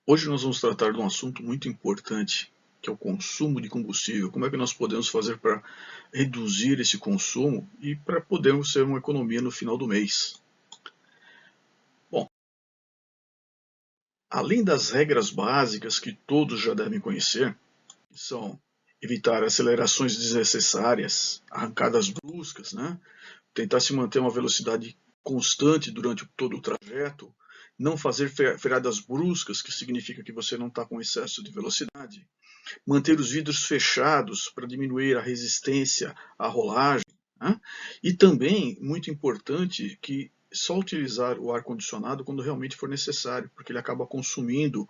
Hoje nós vamos tratar de um assunto muito importante, que é o consumo de combustível. Como é que nós podemos fazer para reduzir esse consumo e para podermos ter uma economia no final do mês? Bom, além das regras básicas que todos já devem conhecer, que são evitar acelerações desnecessárias, arrancadas bruscas, né? Tentar se manter uma velocidade constante durante todo o trajeto, não fazer freadas bruscas, que significa que você não está com excesso de velocidade, manter os vidros fechados para diminuir a resistência à rolagem, né? E também, muito importante, que só utilizar o ar-condicionado quando realmente for necessário, porque ele acaba consumindo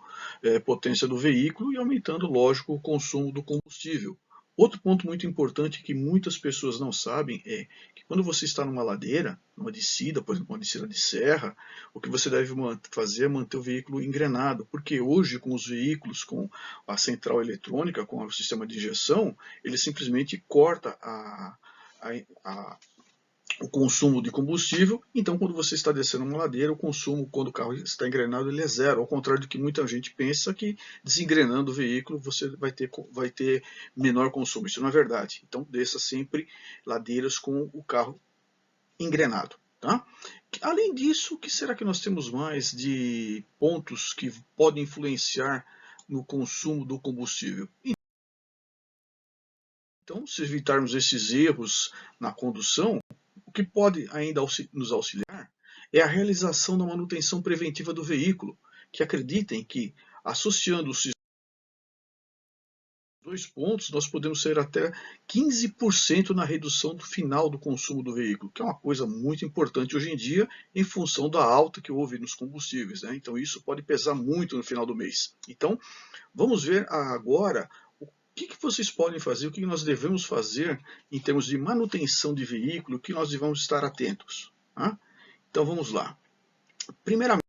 potência do veículo e aumentando, lógico, o consumo do combustível. Outro ponto muito importante que muitas pessoas não sabem é que quando você está numa ladeira, numa descida, por exemplo, uma descida de serra, o que você deve fazer é manter o veículo engrenado, porque hoje com os veículos com a central eletrônica, com o sistema de injeção, ele simplesmente corta a, o consumo de combustível. Então, quando você está descendo uma ladeira, o consumo, quando o carro está engrenado, ele é zero. Ao contrário do que muita gente pensa, que desengrenando o veículo você vai ter menor consumo. Isso não é verdade. Então, desça sempre ladeiras com o carro engrenado. Tá? Além disso, o que será que nós temos mais de pontos que podem influenciar no consumo do combustível? Então, se evitarmos esses erros na condução, o que pode ainda nos auxiliar é a realização da manutenção preventiva do veículo, que acreditem que, associando esses dois pontos, nós podemos ter até 15% na redução do final do consumo do veículo, que é uma coisa muito importante hoje em dia, em função da alta que houve nos combustíveis, né? Então isso pode pesar muito no final do mês. Então, vamos ver agora o que vocês podem fazer, o que nós devemos fazer em termos de manutenção de veículo, o que nós devemos estar atentos. Tá? Então vamos lá. Primeiramente,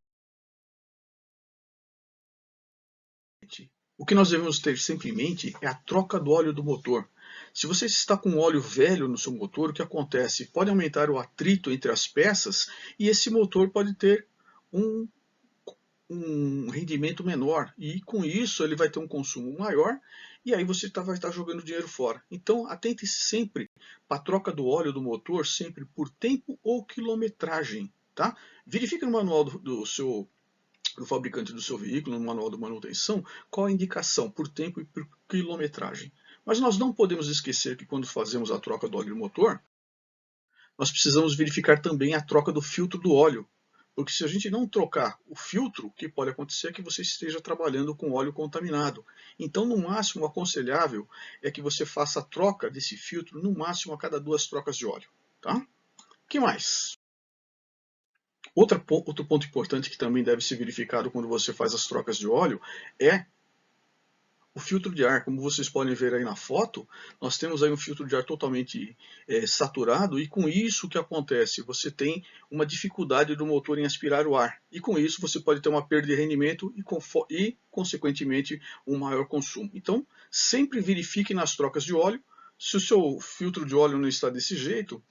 o que nós devemos ter sempre em mente é a troca do óleo do motor. Se você está com óleo velho no seu motor, o que acontece? Pode aumentar o atrito entre as peças e esse motor pode ter um rendimento menor e com isso ele vai ter um consumo maior e aí você vai estar jogando dinheiro fora. Então atente-se sempre para a troca do óleo do motor, sempre por tempo ou quilometragem. Tá? Verifique no manual do fabricante do seu veículo, no manual de manutenção, qual a indicação por tempo e por quilometragem. Mas nós não podemos esquecer que quando fazemos a troca do óleo do motor, nós precisamos verificar também a troca do filtro do óleo. Porque se a gente não trocar o filtro, o que pode acontecer é que você esteja trabalhando com óleo contaminado. Então, no máximo, o aconselhável é que você faça a troca desse filtro, no máximo, a cada 2 trocas de óleo. Tá? O que mais? Outro ponto importante que também deve ser verificado quando você faz as trocas de óleo é o filtro de ar. Como vocês podem ver aí na foto, nós temos aí um filtro de ar totalmente saturado e com isso o que acontece? Você tem uma dificuldade do motor em aspirar o ar e com isso você pode ter uma perda de rendimento e consequentemente um maior consumo. Então sempre verifique nas trocas de óleo se o seu filtro de óleo não está desse jeito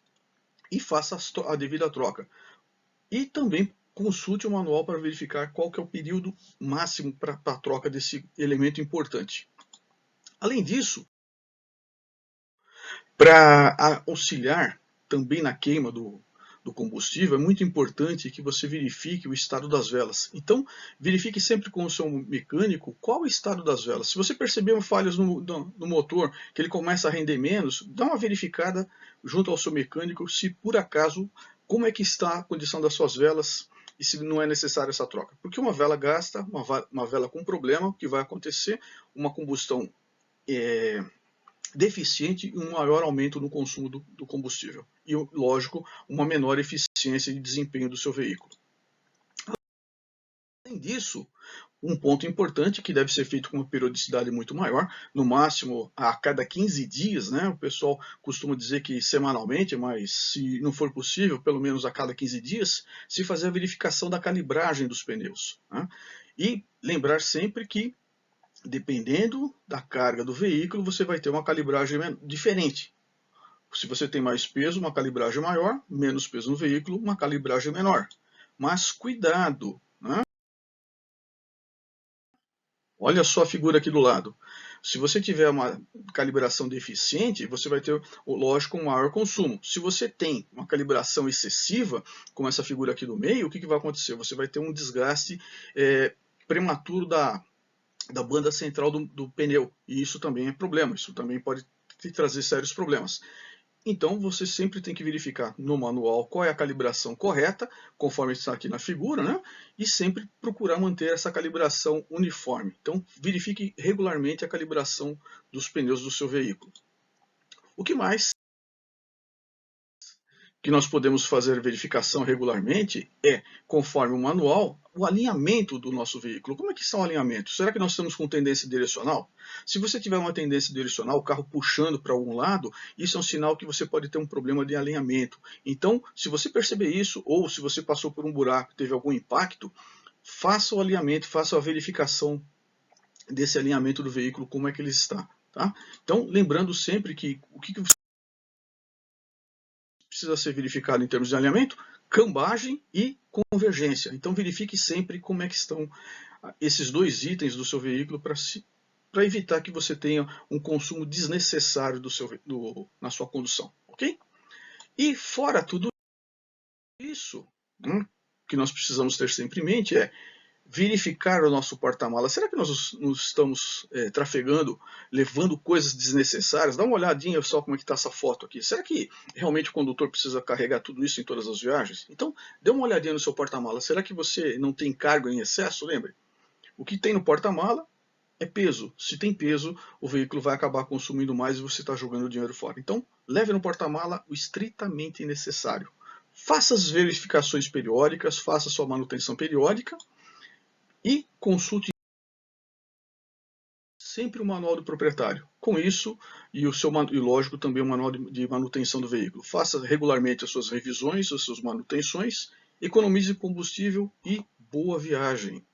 e faça a devida troca. E também consulte o manual para verificar qual que é o período máximo para a troca desse elemento importante. Além disso, para auxiliar também na queima do combustível, é muito importante que você verifique o estado das velas. Então, verifique sempre com o seu mecânico qual é o estado das velas. Se você perceber falhas no motor, que ele começa a render menos, dá uma verificada junto ao seu mecânico se por acaso, como é que está a condição das suas velas e se não é necessária essa troca. Porque uma vela gasta, uma vela com problema, o que vai acontecer? Uma combustão deficiente e um maior aumento no consumo do combustível. E, lógico, uma menor eficiência de desempenho do seu veículo. Além disso, um ponto importante que deve ser feito com uma periodicidade muito maior, no máximo a cada 15 dias, né? O pessoal costuma dizer que semanalmente, mas se não for possível, pelo menos a cada 15 dias, se fazer a verificação da calibragem dos pneus. Né? E lembrar sempre que dependendo da carga do veículo, você vai ter uma calibragem diferente. Se você tem mais peso, uma calibragem maior, menos peso no veículo, uma calibragem menor. Mas cuidado, né? Olha só a figura aqui do lado. Se você tiver uma calibração deficiente, você vai ter, lógico, um maior consumo. Se você tem uma calibração excessiva, como essa figura aqui do meio, o que vai acontecer? Você vai ter um desgaste prematuro da banda central do pneu. E isso também é problema, isso também pode te trazer sérios problemas. Então você sempre tem que verificar no manual qual é a calibração correta, conforme está aqui na figura, né? E sempre procurar manter essa calibração uniforme. Então verifique regularmente a calibração dos pneus do seu veículo. O que mais que nós podemos fazer verificação regularmente é, conforme o manual, o alinhamento do nosso veículo. Como é que está o alinhamento? Será que nós estamos com tendência direcional? Se você tiver uma tendência direcional, o carro puxando para algum lado, isso é um sinal que você pode ter um problema de alinhamento. Então, se você perceber isso, ou se você passou por um buraco, teve algum impacto, faça o alinhamento, faça a verificação desse alinhamento do veículo, como é que ele está. Tá? Então, lembrando sempre que o que precisa ser verificado em termos de alinhamento, cambagem e convergência. Então verifique sempre como é que estão esses dois itens do seu veículo para evitar que você tenha um consumo desnecessário na sua condução, ok? E fora tudo isso, que nós precisamos ter sempre em mente é verificar o nosso porta-mala. Será que nós estamos trafegando, levando coisas desnecessárias? Dá uma olhadinha só como é que está essa foto aqui. Será que realmente o condutor precisa carregar tudo isso em todas as viagens? Então, dê uma olhadinha no seu porta-mala. Será que você não tem carga em excesso? Lembre, o que tem no porta-mala é peso. Se tem peso, o veículo vai acabar consumindo mais e você está jogando o dinheiro fora. Então, leve no porta-mala o estritamente necessário. Faça as verificações periódicas, faça sua manutenção periódica, e consulte sempre o manual do proprietário. Com isso, e lógico também o manual de manutenção do veículo. Faça regularmente as suas revisões, as suas manutenções, economize combustível e boa viagem.